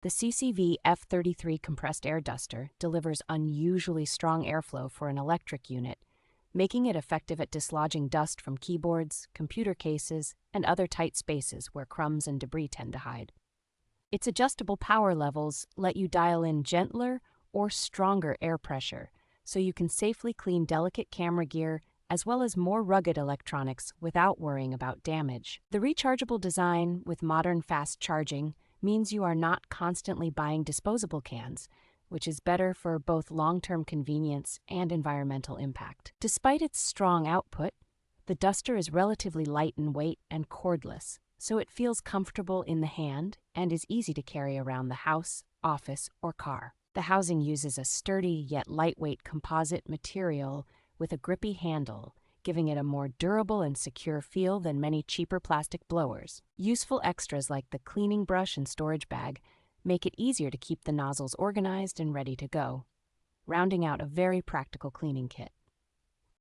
The CCV F33 compressed air duster delivers unusually strong airflow for an electric unit, making it effective at dislodging dust from keyboards, computer cases, and other tight spaces where crumbs and debris tend to hide. Its adjustable power levels let you dial in gentler or stronger air pressure, so you can safely clean delicate camera gear as well as more rugged electronics without worrying about damage. The rechargeable design with modern fast charging means you are not constantly buying disposable cans, which is better for both long-term convenience and environmental impact. Despite its strong output, the duster is relatively light in weight and cordless, so it feels comfortable in the hand and is easy to carry around the house, office, or car. The housing uses a sturdy yet lightweight composite material with a grippy handle, giving it a more durable and secure feel than many cheaper plastic blowers. Useful extras like the cleaning brush and storage bag make it easier to keep the nozzles organized and ready to go, rounding out a very practical cleaning kit.